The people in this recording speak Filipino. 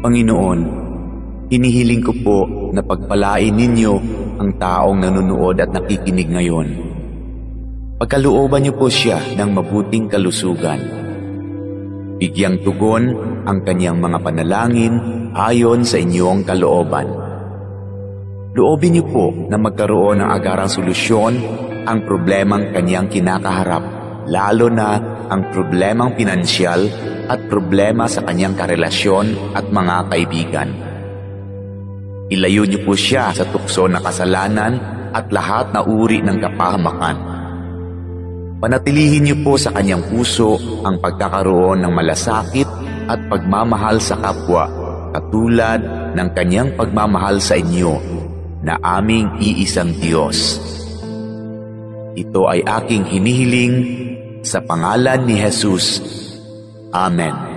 Panginoon, hinihiling ko po na pagpalain ninyo ang taong nanonood at nakikinig ngayon. Pagkalooban niyo po siya ng mabuting kalusugan. Bigyang tugon ang kanyang mga panalangin ayon sa inyong kalooban. Loobin niyo po na magkaroon ng agarang solusyon ang problemang kanyang kinakaharap, lalo na ang problemang pinansyal at problema sa kanyang karelasyon at mga kaibigan. Ilayo niyo po siya sa tukso na kasalanan at lahat na uri ng kapahamakan. Panatilihin niyo po sa kanyang puso ang pagkakaroon ng malasakit at pagmamahal sa kapwa, katulad ng kanyang pagmamahal sa inyo na aming iisang Diyos. Ito ay aking hinihiling sa pangalan ni Jesus. Amen.